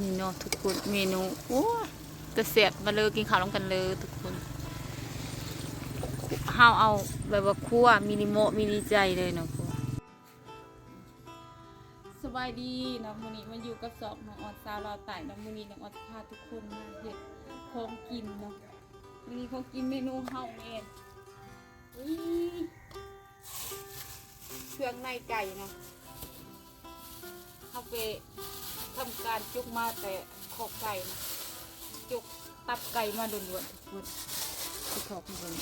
นี่เนาะทุกคนเมนูโอ้จะเสียบมาเลยกินข้าวร่วมกันเลยทุกคนห้าวเอาแบบว่าคั่วมินิโมมินิใจเลยเนาะสบายดีเนาะมื้อนี้มาอยู่กับสอบน้องออนซาวเราไต่เนาะมื้อนี้น้องออนพาทุกคนมาเฮ็ดของกินเนาะมื้อนี้ของกินเมนูเฮาเองเครื่องในไก่เนาะเฮาไปทำการจุกมาแต่ขอกไก่นะจุกตับไก่มาล้วนๆทุกคนที่ขอกมัน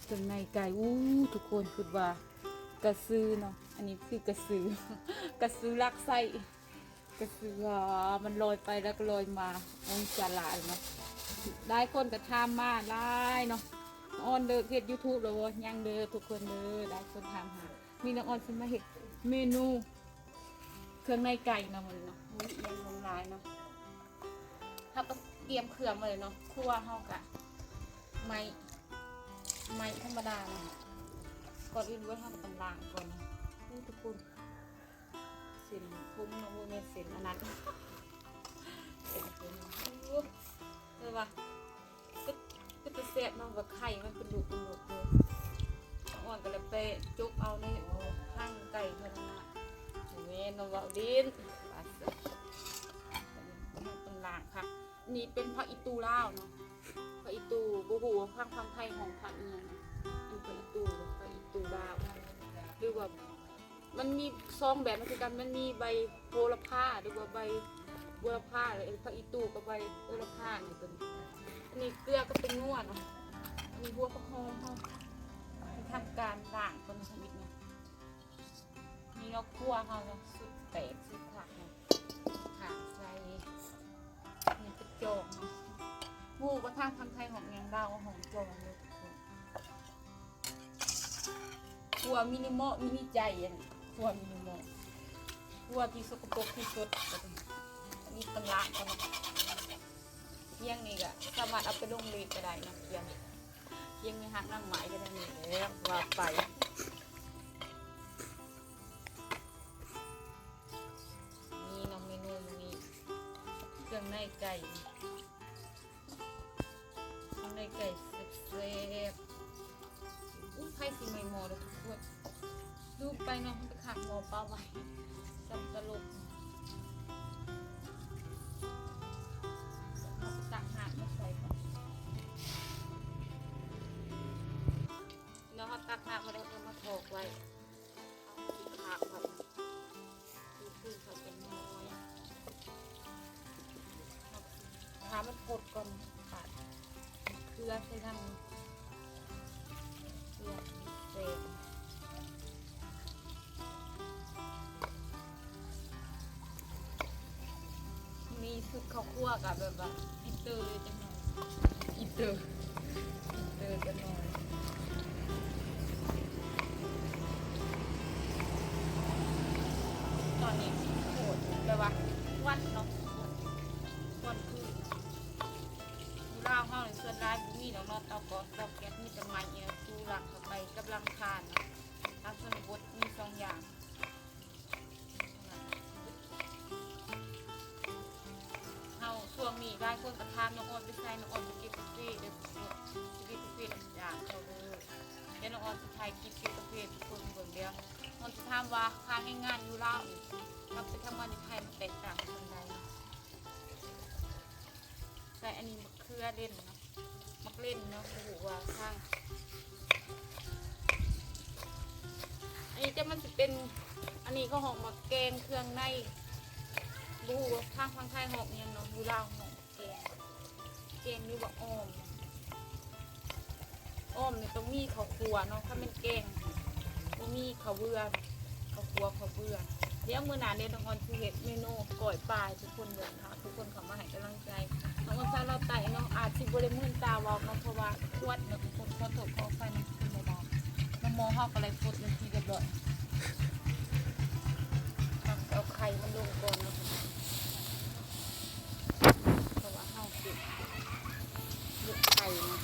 เครื่องในไก่ทุกคนคือว่ากระซือเนาะอันนี้คือกระซือกระซือลักไส้กระซือมันลอยไปแล้วก็ลอยมาองศาลายเนาะได้คนกระทำมาได้เนาะออนเดินเพจ YouTube เลยยังเดินทุกคนเดินได้คนทำหามีน้องออนขึ้นมาเห็นเมนูเครื่องในไก่เนาะมันเนาะมีเอียงลงลายเนาะถ้าก็เตรียมเครื่องมาเลยเนาะคั่วเฮากะไม่ธรรมดาเนาะก่อนอื่นไว้ทำตำรางก่อนทุกคนเส้นพุ่งเนาะโมเมนเส้นอันนั้นเส้นพุ่งเลยว่าก็จะเสียบเนาะแบบไข่มันเป็นดุเลยอ่อนก็เลยไปจุกเอาในข้างไก่เท่านั้นนะเมนเราเอาดินเป็นล่างค่ะนี่เป็นผักอีตูล่าวเนาะผักอีตูบูบูพังไทยของผักเอียงอันเป็นอีตูผักอีตูล่าวหรือว่ามันมีซองแบบมันคือกันมันมีใบโหระพาหรือว่าใบบัวละพาเลยผักอีตูกับใบโหระพาเนี่ยเป็นนี่เกลือก็เป็นนวดเนาะมีบัวกระหอมทำการล่างคนชนิดเนี่ยมีเราคั่วเขาเนี่ยสุดแตกสุดผักเนาะขาใส่นี่กระจกเนาะบูกระทั่งทำไทยหอมแงงดาวหอมจงเลยคั่วมินิโมมินิใจอันคั่วมินิโมคั่วที่สกปรกที่สุดนี่ตำรากันเที่ยงนี่ก็สามารถเอาไปลงเลก็ได้นะเที่ยงไม่หักนั่งหมายก็ได้นี่แล้วว่าไปนี่น้องเมนูนี้เครื่องในไก่เซฟไข่สีไม่หมอเลยทุกคนดูไปน้องไปขัดหมอเปล่าไว้สับตลกตักหามาใส่ก่อนแล้วเขาตักหามาแล้วก็มาถอกไว้เอาขาครับคือเขาเป็นน้อยขามันพดก่อนขาดเกลือใส่น้ำเกลือเศษมีซุปข้าวคั่วกับแบบว่าอินเตอร์จังหน่อยอินเตอร์จังหน่อยตอนนี้โหดแบบว่าวันเนาะวันคือดูล่าห้องในส่วนร้ายบุมีเนาะเตาก๊สมีแต่ไม้เนี่ยดูหลังเข้าไปกับลังทานเนาะทางส่วนบดมี2 อย่างช่วงนี้ได้คนกระทำน้องออนไปใส่น้องออนไปกินกาแฟเดี๋ยวกินกาแฟอย่างเขาเลยเดี๋ยวน้องออนจะถ่ายคลิปกินกาแฟทุกคนเบิ่งเดียวออนจะถามว่าค่าให้งานอยู่เล่าเราไปทำงานในไทยมันแตกต่างกันยังไงใส่อันนี้มะเขือเล่นเนาะมักเล่นเนาะโอ้โหว่าข้างอันนี้จะมันจะเป็นอันนี้เขาหอมมาแกงเครื่องในบูทางไทยหอมเนี่ยเนาะบูลาวหอมแกงนี่ว่าอ้อมเนี่ยต้องมีข้าวคั่วเนาะถ้าเป็นแกงต้องมีข้าวเบื่อข้าวคั่วข้าวเบื่อเดี๋ยวมื้อหน้าเนี่ยน้องออนคือเห็ดเมนูก่อยปลาทุกคนเบิ่งค่ะทุกคนเข้ามาให้กำลังใจน้องออนซาเราไต่เนาะอาจสิบ่ได้มื่นตาวอกเนาะเพราะว่าขวดเนาะทุกคนขอโทษขอไฟมันขึ้นไม่ได้น้ำมอเฮาก็เลยปดมันทีเรียบร้อยเอาไข่มันลงก่อนเนาะลูกไข่นะ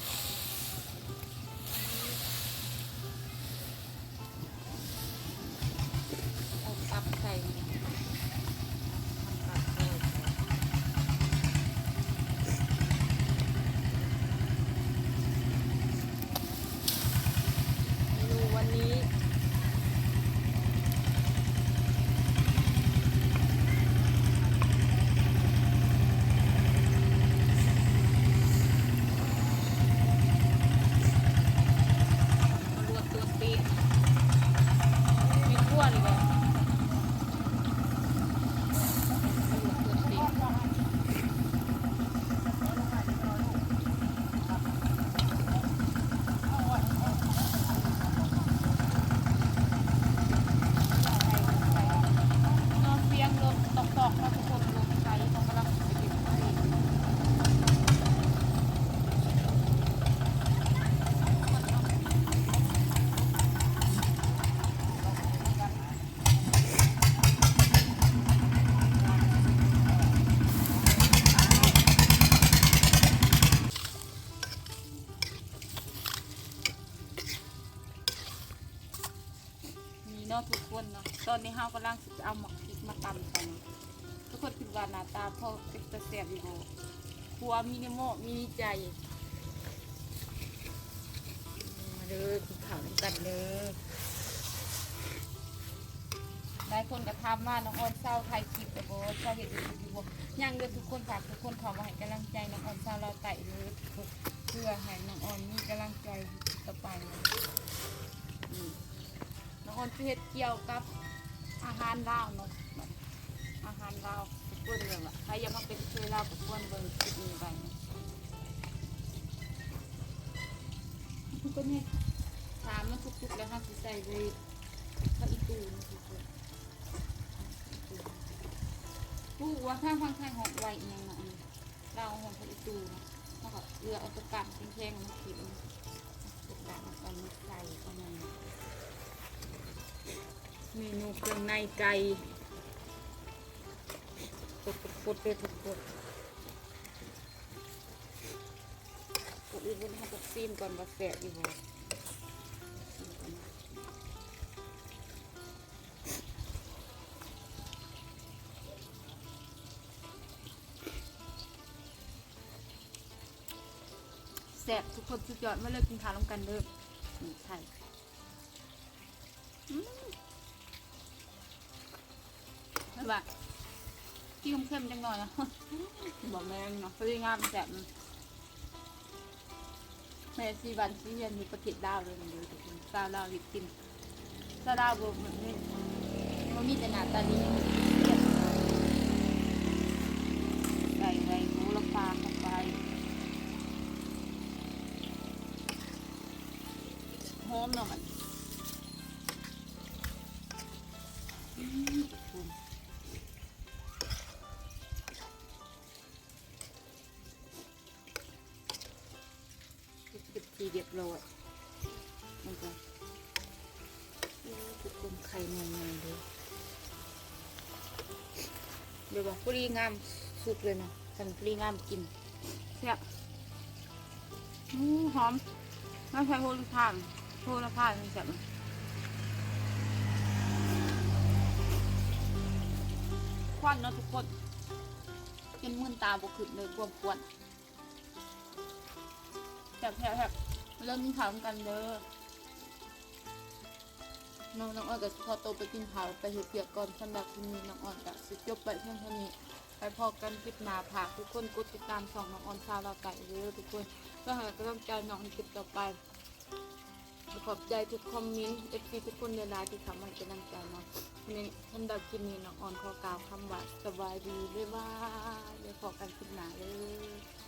เอาตับไข่ทำตับไข่ เนาะทุกคนเนาะตอนนี้เฮากำลังสิเอาหมักพริกมาตำกันทุกคนคิดว่าหน้าตาพ่อเป็นตาแซ่บอยู่บ่ครัวมีนิโมมีใจมาเด้อกินข้าวกันเด้อหลายคนก็ถามว่าน้องออนเศร้าไทยคลิปแต่บ่เศร้าเห็นอยู่บ่ยังเด้อทุกคนฝากทุกคนเข้ามาให้กำลังใจน้องออนเศร้าเราไต่เด้อเพื่อให้น้องออนมีกำลังใจต่อไปน้องออนสิเฮ็ดเกี่ยวกับอาหารลาวเนาะอาหารลาวทุกคนเลยว่าใครอยากมาเป็นช่วยลาวทุกคนเบิ่งคลิปนี้ไปทุกคนเนี่ยถามมันทุกๆแล้วเฮาสิใส่เลยข้าวอีตูนทุกคนผู้ว่าทางฝั่งไทยหอมไว้อีหยังเนาะเราหอมข้าวอีตูเนาะเฮาก็เลือกเอาตะกั่นแข็งๆมากินตะกั่นเอาไปมาใส่เข้ามาเมนูเครื่องในไก่กดเลยทุกคนกดอีกวันให้กับซีมก่อนว่าแสบอยู่บ่แสบทุกคนสุดยอดมาเลยกินข้าวร่วมกันเด้อนี่ใช่แบบที่เข้มๆจังหน่อยนะบอกแม่เนาะพอดีงามแสบแม่ซีวันซีเรียนมีประเทศดาวเลยมันเลยทุกคนซาดาววิกินซาดาวแบบนี้มันมีแต่หน้าตาดีใส่ไว้หมูละปลาเข้าไปหอมเนาะมันเป็นทีเรียบร้อยมันก็ทุกคนไข่งงๆเลยเดี๋ยวว่าพอดีงามสุกเลยเนาะสั่งพอดีงามกินเนี่ยหอมน้ำใส่โหระพามันจะควันเนาะทุกคนเป็นมื่นตาบกขึ้นเลยความควันแผลเริ่มกินข้าวกันเด้อน้องอ้อนกับพอโตไปกินข้าวไปเหี่ยวก่อนสำหรับที่นี้น้องอ่อนกับสิจบไปเพียงเท่านี้ไปพอกันคลิปหน้าผากทุกคนกดติดตามช่องน้องอ่อนซาลาไก่เด้อทุกคนเพื่อให้กำลังใจน้องในคลิปต่อไปขอบใจทุกคอมเมนต์FPทุกคนเวลาที่ทำให้กำลังใจเนาะในสำหรับคลิปนี้น้องอ่อนขอกล่าวคำว่าสบายดีบ๊ายบายเดี๋ยวพอกันคลิปหน้าเลย